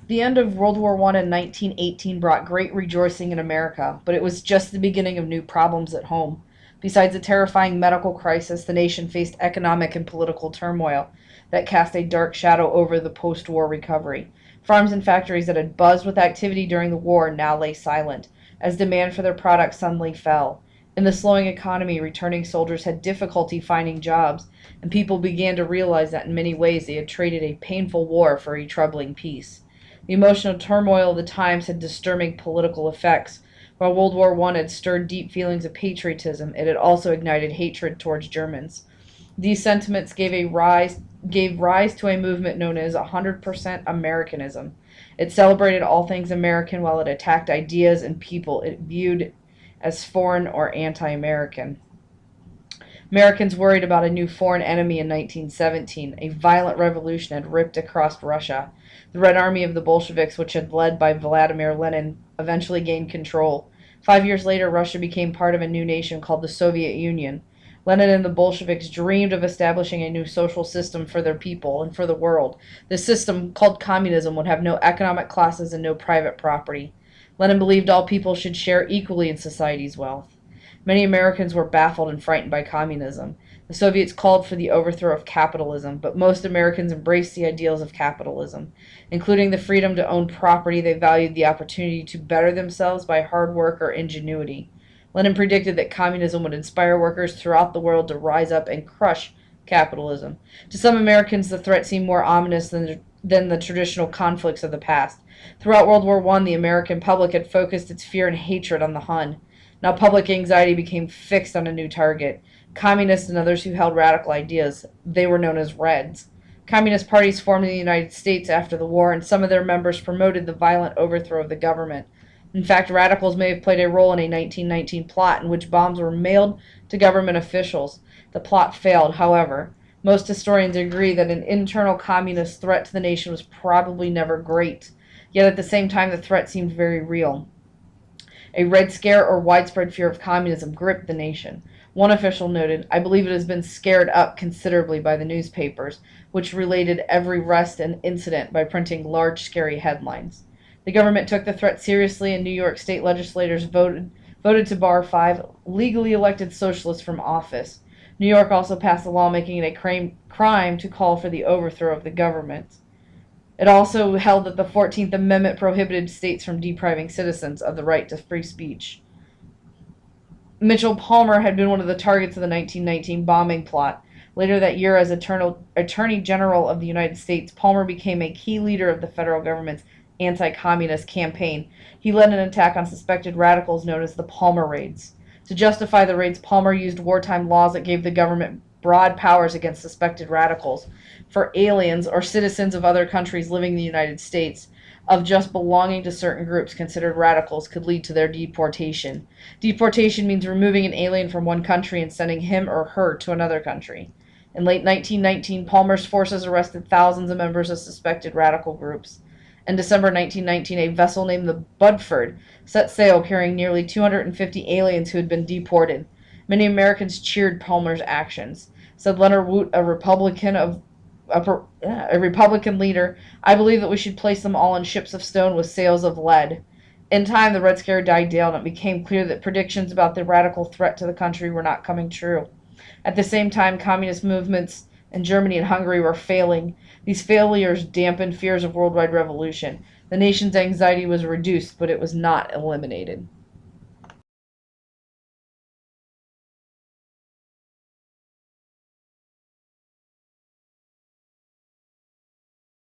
The end of World War I in 1918 brought great rejoicing in America, but it was just the beginning of new problems at home. Besides a terrifying medical crisis, the nation faced economic and political turmoil that cast a dark shadow over the post war recovery. Farms and factories that had buzzed with activity during the war now lay silent, as demand for their products suddenly fell. In the slowing economy, returning soldiers had difficulty finding jobs, and people began to realize that in many ways they had traded a painful war for a troubling peace. The emotional turmoil of the times had disturbing political effects. While World War I had stirred deep feelings of patriotism, it had also ignited hatred towards Germans. These sentiments gave rise to a movement known as 100% Americanism. It celebrated all things American while it attacked ideas and people it viewed as foreign or anti-American. Americans worried about a new foreign enemy in 1917. A violent revolution had ripped across Russia. The Red Army of the Bolsheviks, which had led by Vladimir Lenin, eventually gained control. 5 years later, Russia became part of a new nation called the Soviet Union. Lenin and the Bolsheviks dreamed of establishing a new social system for their people and for the world. This system, called communism, would have no economic classes and no private property. Lenin believed all people should share equally in society's wealth. Many Americans were baffled and frightened by communism. The Soviets called for the overthrow of capitalism, but most Americans embraced the ideals of capitalism. Including the freedom to own property, they valued the opportunity to better themselves by hard work or ingenuity. Lenin predicted that communism would inspire workers throughout the world to rise up and crush capitalism. To some Americans, the threat seemed more ominous than the traditional conflicts of the past. Throughout World War I, the American public had focused its fear and hatred on the Hun. Now public anxiety became fixed on a new target: communists and others who held radical ideas. They were known as Reds. Communist parties formed in the United States after the war, and some of their members promoted the violent overthrow of the government. In fact, radicals may have played a role in a 1919 plot in which bombs were mailed to government officials. The plot failed, however. Most historians agree that an internal communist threat to the nation was probably never great, yet at the same time the threat seemed very real. A Red Scare or widespread fear of communism gripped the nation. One official noted, "I believe it has been scared up considerably by the newspapers, which related every arrest and incident by printing large, scary headlines." The government took the threat seriously, and New York state legislators voted to bar 5 legally elected socialists from office. New York also passed a law making it a crime to call for the overthrow of the government. It also held that the 14th Amendment prohibited states from depriving citizens of the right to free speech. Mitchell Palmer had been one of the targets of the 1919 bombing plot. Later that year, as Attorney General of the United States, Palmer became a key leader of the federal government's anti-communist campaign. He led an attack on suspected radicals known as the Palmer Raids. To justify the raids, Palmer used wartime laws that gave the government broad powers against suspected radicals. For aliens or citizens of other countries living in the United States, of just belonging to certain groups considered radicals could lead to their deportation. Deportation means removing an alien from one country and sending him or her to another country. In late 1919, Palmer's forces arrested thousands of members of suspected radical groups. In December 1919, a vessel named the Budford set sail carrying nearly 250 aliens who had been deported. Many Americans cheered Palmer's actions. Said Leonard Woot, a Republican leader, "I believe that we should place them all on ships of stone with sails of lead." In time, the Red Scare died down, and it became clear that predictions about the radical threat to the country were not coming true. At the same time, communist movements in Germany and Hungary were failing. These failures dampened fears of worldwide revolution. The nation's anxiety was reduced, but it was not eliminated.